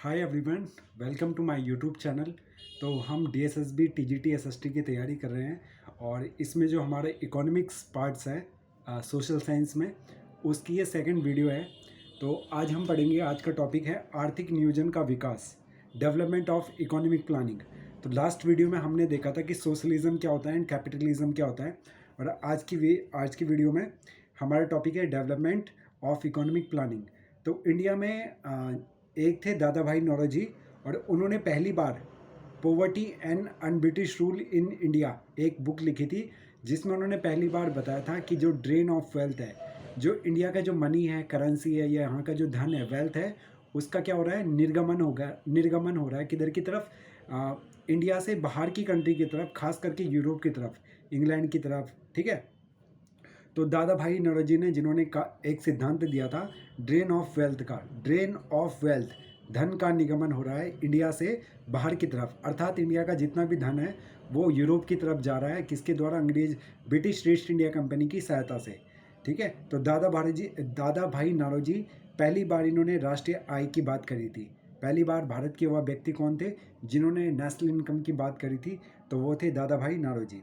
Hi everyone, welcome to my YouTube channel. तो हम DSSB TGT SST की तैयारी कर रहे हैं और इसमें जो हमारे इकोनॉमिक्स पार्ट्स हैं सोशल साइंस में, उसकी ये सेकंड वीडियो है। तो आज हम पढ़ेंगे, आज का टॉपिक है आर्थिक नियोजन का विकास, डेवलपमेंट ऑफ इकोनॉमिक प्लानिंग। तो लास्ट वीडियो में हमने देखा था कि सोशलिज्म क्या होता है एंड कैपिटलिज्म क्या होता है, और आज की वीडियो में हमारा टॉपिक है डेवलपमेंट ऑफ इकोनॉमिक प्लानिंग। तो इंडिया में एक थे दादा भाई नौरोजी, और उन्होंने पहली बार poverty and unbritish rule in India एक बुक लिखी थी, जिसमें उन्होंने पहली बार बताया था कि जो ड्रेन ऑफ वेल्थ है, जो इंडिया का जो मनी है, करेंसी है, या यहाँ का जो धन है, वेल्थ है, उसका क्या हो रहा है, निर्गमन हो रहा है किधर की तरफ, इंडिया से बाहर की कंट्री की तरफ, खास करके यूरोप की तरफ, इंग्लैंड की तरफ। ठीक है। तो दादा भाई नौरोजी ने, जिन्होंने एक सिद्धांत दिया था ड्रेन ऑफ वेल्थ का, ड्रेन ऑफ वेल्थ, धन का निगमन हो रहा है इंडिया से बाहर की तरफ, अर्थात इंडिया का जितना भी धन है वो यूरोप की तरफ जा रहा है, किसके द्वारा, ब्रिटिश ईस्ट इंडिया कंपनी की सहायता से। ठीक है। तो दादा भाई नौरोजी पहली बार इन्होंने राष्ट्रीय आय की बात करी थी। पहली बार भारत के वह व्यक्ति कौन थे जिन्होंने नेशनल इनकम की बात करी थी, तो वो थे दादा भाई नौरोजी।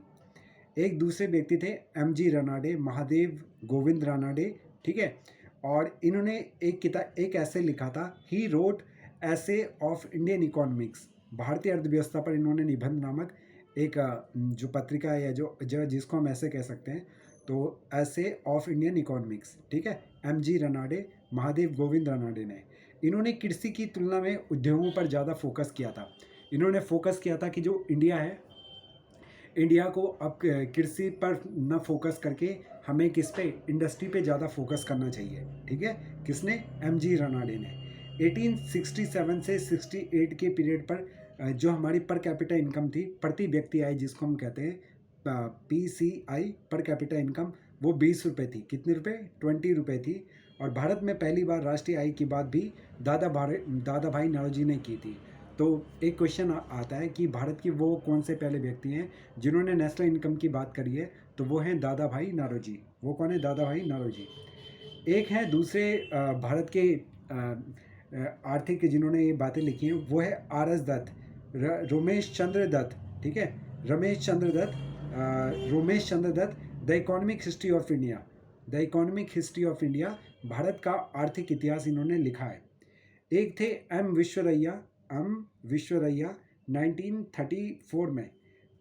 एक दूसरे व्यक्ति थे MG रानाडे, महादेव गोविंद रानाडे। ठीक है। और इन्होंने एक ऐसे लिखा था, ही रोट ऐसे ऑफ इंडियन इकोनॉमिक्स, भारतीय अर्थव्यवस्था पर इन्होंने निबंध नामक एक जो पत्रिका है, या जो जिसको हम ऐसे कह सकते हैं, तो ऐसे ऑफ इंडियन इकोनॉमिक्स। ठीक है। MG रानाडे, महादेव गोविंद रानाडे ने, इन्होंने कृषि की तुलना में उद्योगों पर ज़्यादा फोकस किया था। इन्होंने फोकस किया था कि जो इंडिया को अब कृषि पर न फोकस करके हमें किस पे, इंडस्ट्री पे ज़्यादा फोकस करना चाहिए। ठीक है। किसने? MG रानाडे ने। 1867 से 68 के पीरियड पर जो हमारी पर कैपिटा इनकम थी, प्रति व्यक्ति आय जिसको हम कहते हैं, PCI, पर कैपिटा इनकम, वो 20 रुपये थी। कितने रुपये? 20 रुपये थी। और भारत में पहली बार राष्ट्रीय आय की बात भी दादा भाई नौरोजी ने की थी। तो एक क्वेश्चन आता है कि भारत के वो कौन से पहले व्यक्ति हैं जिन्होंने नेशनल इनकम की बात करी है, तो वो हैं दादा भाई नौरोजी। वो कौन है? दादा भाई नौरोजी। एक है दूसरे भारत के आर्थिक जिन्होंने ये बातें लिखी हैं, वो है RS दत्त, रोमेश चंद्र दत्त। ठीक है। Romesh Chandra Dutt, the economic history of India, the economic history of India, Bharat का आर्थिक इतिहास इन्होंने लिखा है। एक थे एम विश्वरैया 1934 में,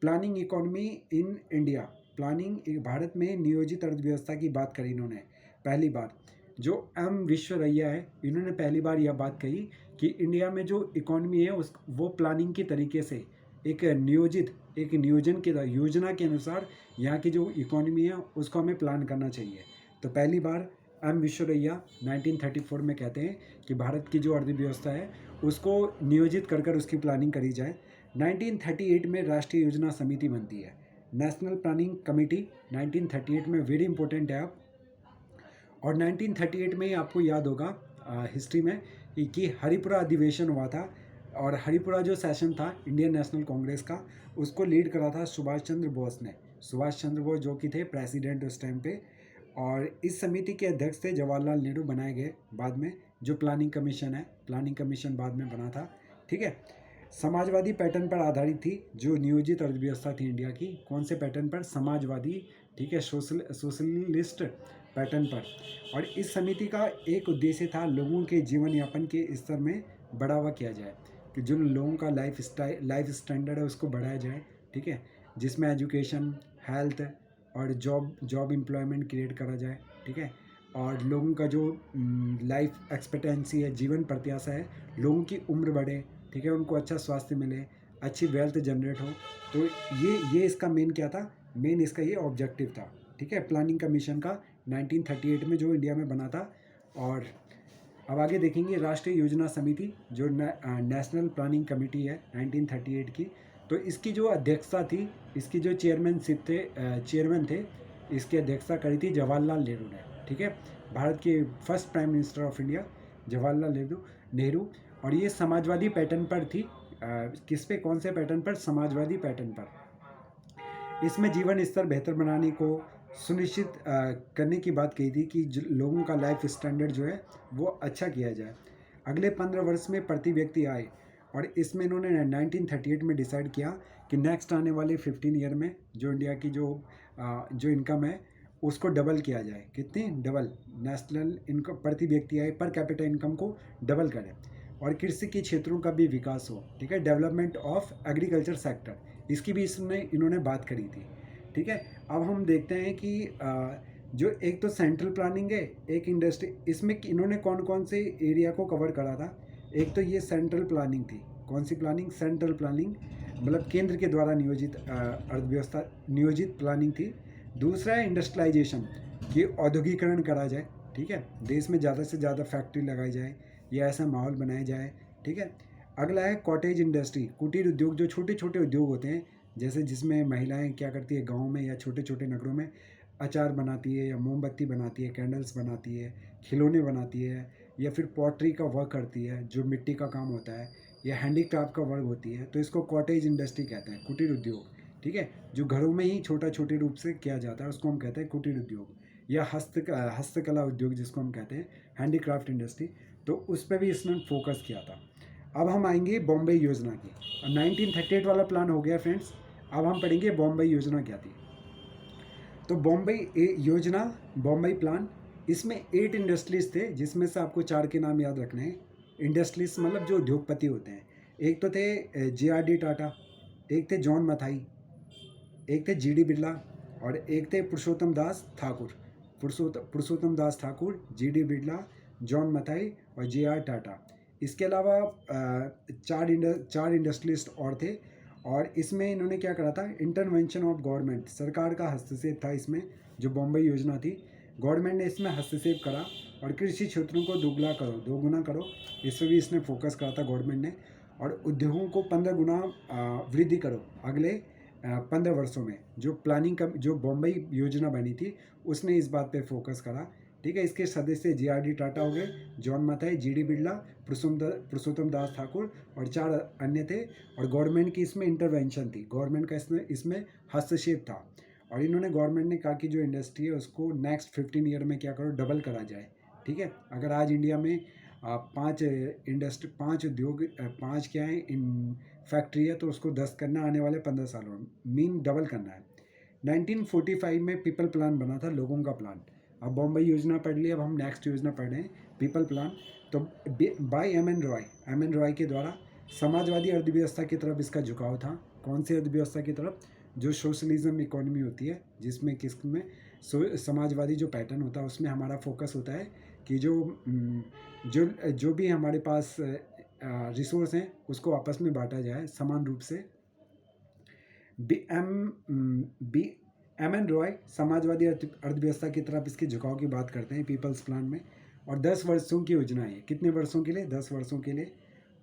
planning economy in India, planning Bharat में नियोजित अर्थव्यवस्था की बात करी इन्होंने पहली बार। जो एम विश्वरैया है, इन्होंने पहली बार यह बात कही कि इंडिया में जो इकोनॉमी है वो प्लानिंग के तरीके से, एक नियोजन के योजना के अनुसार यहाँ की जो इकोनॉमी है उसको हमें प्लान करना चाहिए। तो पहली बार एम विश्वरैया 1934 में कहते हैं कि भारत की जो अर्थव्यवस्था है उसको नियोजित कर उसकी प्लानिंग करी जाए। 1938 में राष्ट्रीय योजना समिति बनती है, नेशनल प्लानिंग कमेटी। 1938 में वेरी इंपॉर्टेंट है आप। और 1938 में आपको याद होगा हिस्ट्री में कि हरिपुरा अधिवेशन हुआ था, और हरिपुरा जो सेशन था इंडियन नेशनल कांग्रेस का, उसको लीड करा था सुभाष चंद्र बोस ने। सुभाष चंद्र बोस जो कि थे प्रेसिडेंट उस टाइम पे। और इस समिति के अध्यक्ष थे जवाहरलाल नेहरू, बनाए गए बाद में। जो प्लानिंग कमीशन है, प्लानिंग कमीशन बाद में बना था। ठीक है। समाजवादी पैटर्न पर आधारित थी जो नियोजित अर्थव्यवस्था थी इंडिया की। कौन से पैटर्न पर? समाजवादी। ठीक है। सोशलिस्ट पैटर्न पर। और इस समिति का एक उद्देश्य था लोगों के जीवन यापन के स्तर में बढ़ावा किया जाए, कि जो लोगों का लाइफ स्टैंडर्ड है उसको बढ़ाया जाए। ठीक है। जिसमें एजुकेशन, हेल्थ और जॉब एम्प्लॉयमेंट क्रिएट करा जाए। ठीक है। और लोगों का जो लाइफ एक्सपेक्टेंसी है, जीवन प्रत्याशा है, लोगों की उम्र बढ़े। ठीक है। उनको अच्छा स्वास्थ्य मिले, अच्छी वेल्थ जनरेट हो। तो ये इसका मेन क्या था? मेन इसका ये ऑब्जेक्टिव था। ठीक है। प्लानिंग कमीशन का 1938 में जो इंडिया में बना था। और अब आगे देखेंगे राष्ट्रीय योजना समिति, जो नेशनल प्लानिंग कमेटी है 1938 की। तो इसकी जो अध्यक्षता थी, इसकी जो चेयरमैन थे, इसकी अध्यक्षता करी थी जवाहरलाल नेहरू ने। ठीक है। भारत के first prime minister of India Jawaharlal Nehru. और ये समाजवादी पैटर्न पर थी। किस पे? कौन से पैटर्न पर? समाजवादी पैटर्न पर। इसमें जीवन स्तर बेहतर बनाने को सुनिश्चित करने की बात कही थी कि लोगों का लाइफ स्टैंडर्ड जो है वो अच्छा किया जाए। अगले 15 वर्ष में प्रति व्यक्ति आय, और इसमें इन्होंने 1938 में डिसाइड किया कि नेक्स्ट आने वाले 15 ईयर में जो इंडिया की जो इनकम है उसको डबल किया जाए। कितनी? डबल। नेशनल इनकम प्रति व्यक्ति आय पर कैपिटा इनकम को डबल करें, और कृषि के क्षेत्रों का भी विकास हो। ठीक है, डेवलपमेंट ऑफ एग्रीकल्चर सेक्टर, इसकी भी इन्होंने बात करी थी। ठीक है, अब हम देखते हैं कि जो एक तो सेंट्रल प्लानिंग है, एक इंडस्ट्री, इसमें इन्होंने कौन कौन से एरिया को कवर करा था। एक तो ये सेंट्रल प्लानिंग थी। कौन सी प्लानिंग? सेंट्रल प्लानिंग, मतलब केंद्र के द्वारा नियोजित अर्थव्यवस्था नियोजित प्लानिंग थी। दूसरा है इंडस्ट्रियलाइजेशन, कि औद्योगिकरण करा जाए। ठीक है, देश में ज़्यादा से ज़्यादा फैक्ट्री लगाई जाए या ऐसा माहौल बनाया जाए। ठीक है, अगला है कॉटेज इंडस्ट्री, कुटीर उद्योग, जो छोटे छोटे उद्योग होते हैं, जैसे जिसमें महिलाएं क्या करती है, गांव में या छोटे छोटे नगरों में अचार बनाती है, या मोमबत्ती बनाती है, कैंडल्स बनाती है, खिलौने बनाती है, या फिर पॉटरी का वर्क करती है जो मिट्टी का काम होता है, या हैंडीक्राफ्ट का वर्क होती है, तो इसको कॉटेज इंडस्ट्री कहते हैं, कुटीर उद्योग। ठीक है, जो घरों में ही छोटा छोटे रूप से किया जाता है उसको हम कहते हैं कुटीर उद्योग, या हस्तकला उद्योग जिसको हम कहते हैं हैंडीक्राफ्ट इंडस्ट्री। तो उस पर भी इसने फोकस किया था। अब हम आएंगे बॉम्बे योजना की। 1938 वाला प्लान हो गया फ्रेंड्स, अब हम पढ़ेंगे बॉम्बे योजना क्या थी। तो बॉम्बे योजना, बॉम्बे प्लान, इसमें 8 इंडस्ट्रीज थे, जिसमें से आपको 4 के नाम याद रखने हैं। इंडस्ट्रीज मतलब जो उद्योगपति होते हैं। एक तो थे JRD टाटा, एक थे जॉन मथाई, एक थे GD बिरला, और एक थे पुरुषोत्तम दास ठाकुर। पुरुषोत्तम दास ठाकुर, GD बिरला, जॉन मथाई और JR टाटा। इसके अलावा 4 इंडस्ट्रियलिस्ट और थे, और इसमें इन्होंने क्या करा था, इंटरवेंशन ऑफ गवर्नमेंट, सरकार का हस्तक्षेप था इसमें। जो बॉम्बे योजना थी, गवर्नमेंट ने इसमें हस्तक्षेप करा, और कृषि क्षेत्रों को दोगुना करो, इस पर भी इसने फोकस करा था गवर्नमेंट ने। और उद्योगों को 15 गुना वृद्धि करो अगले 15 वर्षों में। जो प्लानिंग का जो बॉम्बे योजना बनी थी उसने इस बात पे फोकस करा। ठीक है, इसके सदस्य JRD टाटा हो गए, जॉन मथाई, GD बिरला, पुरुषोत्तम दास ठाकुर और 4 अन्य थे। और गवर्नमेंट की इसमें इंटरवेंशन थी, गवर्नमेंट का इसमें हस्तक्षेप था। और इन्होंने गवर्नमेंट ने कहा कि जो इंडस्ट्री है उसको नेक्स्ट 15 ईयर में क्या करो, डबल करा जाए। ठीक है, अगर आज इंडिया में 5 उद्योग, 5 क्या है इन फैक्ट्री है, तो उसको 10 करना आने वाले 15 सालों में, मीन डबल करना है। 1945 में पीपल प्लान बना था, लोगों का प्लान। अब बॉम्बे योजना पढ़ ली, अब हम नेक्स्ट योजना पढ़ रहे हैं, पीपल प्लान। तो बाय एम एन रॉय के द्वारा समाजवादी अर्थव्यवस्था की तरफ इसका झुकाव था। कौन सी अर्थव्यवस्था की तरफ? जो सोशलिज्म इकोनॉमी होती है, जिसमें किसमें समाजवादी जो पैटर्न होता है उसमें हमारा फोकस होता है कि जो भी हमारे पास रिसोर्स हैं उसको आपस में बांटा जाए समान रूप से। बी एम एन रॉय समाजवादी अर्थव्यवस्था की तरफ इसके झुकाव की बात करते हैं पीपल्स प्लान में। और 10 वर्षों की योजना है। कितने वर्षों के लिए? 10 वर्षों के लिए।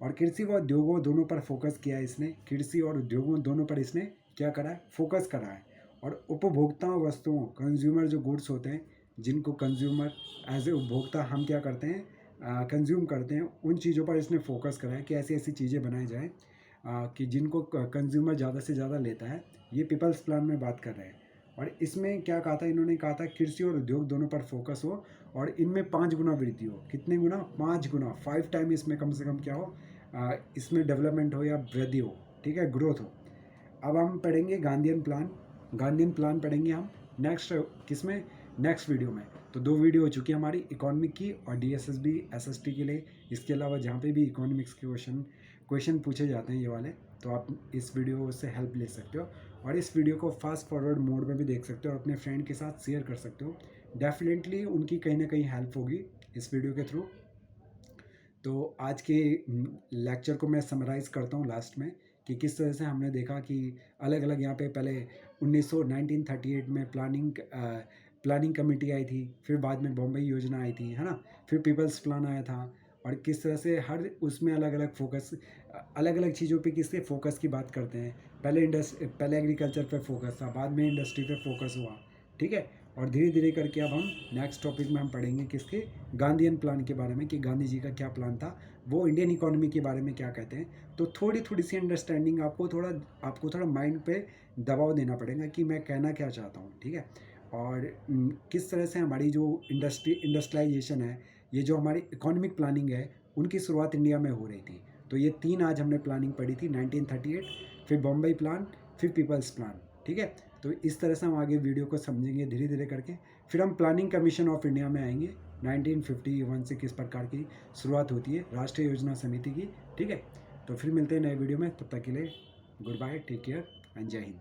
और कृषि व उद्योगों दोनों पर फोकस किया है इसने। कृषि और उद्योगों दोनों पर इसने क्या करा है? फोकस करा है। और उपभोक्ता वस्तुओं, कंज्यूमर जो गुड्स होते हैं, जिनको कंज्यूमर एज ए उपभोक्ता हम क्या करते हैं, कंज्यूम करते हैं, उन चीज़ों पर इसने फोकस करा है कि ऐसी ऐसी चीज़ें बनाई जाएँ कि जिनको कंज्यूमर ज़्यादा से ज़्यादा लेता है। ये पीपल्स प्लान में बात कर रहे हैं। और इसमें क्या कहा था इन्होंने? कहा था कृषि और उद्योग दोनों पर फोकस हो और इनमें 5 गुना वृद्धि हो। कितने गुना? 5 गुना, 5 टाइम इसमें कम से कम क्या हो, इसमें डेवलपमेंट हो या वृद्धि हो। ठीक है, ग्रोथ हो। अब हम पढ़ेंगे गांधीयन प्लान पढ़ेंगे हम नेक्स्ट किसमें? नेक्स्ट वीडियो में। तो 2 वीडियो हो चुकी है हमारी, इकोनॉमिक की और DSSB SST के लिए। इसके अलावा जहाँ पे भी इकोनॉमिक्स के क्वेश्चन पूछे जाते हैं ये वाले, तो आप इस वीडियो से हेल्प ले सकते हो। और इस वीडियो को फास्ट फॉरवर्ड मोड में भी देख सकते हो और अपने फ्रेंड के साथ शेयर कर सकते हो। डेफिनेटली उनकी कहीं ना कहीं हेल्प होगी इस वीडियो के थ्रू। तो आज के लेक्चर को मैं समराइज़ करता हूँ लास्ट में, कि किस तरह से हमने देखा कि अलग अलग यहाँ पे पहले 1938 में प्लानिंग कमेटी आई थी, फिर बाद में बॉम्बे योजना आई थी, है ना, फिर पीपल्स प्लान आया था। और किस तरह से हर उसमें अलग अलग चीज़ों पे किसके फोकस की बात करते हैं। पहले एग्रीकल्चर पे फोकस था, बाद में इंडस्ट्री पे फोकस हुआ। ठीक है, और धीरे धीरे करके अब हम नेक्स्ट टॉपिक में हम पढ़ेंगे किसके? गांधीयन प्लान के बारे में, कि गांधी जी का क्या प्लान था, वो इंडियन इकोनॉमी के बारे में क्या कहते हैं। तो थोड़ी सी अंडरस्टैंडिंग आपको थोड़ा माइंड पे दबाव देना पड़ेगा कि मैं कहना क्या चाहता हूँ। ठीक है, और किस तरह से हमारी जो इंडस्ट्रियलाइजेशन है, ये जो हमारी इकोनॉमिक प्लानिंग है, उनकी शुरुआत इंडिया में हो रही थी। तो ये 3 आज हमने प्लानिंग पढ़ी थी, 1938, फिर बॉम्बे प्लान, फिर पीपल्स प्लान, ठीक है। तो इस तरह से हम आगे वीडियो को समझेंगे धीरे धीरे करके। फिर हम प्लानिंग कमीशन ऑफ इंडिया में आएंगे, 1951 से किस प्रकार की शुरुआत होती है राष्ट्रीय योजना समिति की, ठीक है। तो फिर मिलते हैं नए वीडियो में, तब तक के लिए good bye, take care and Jai Hind.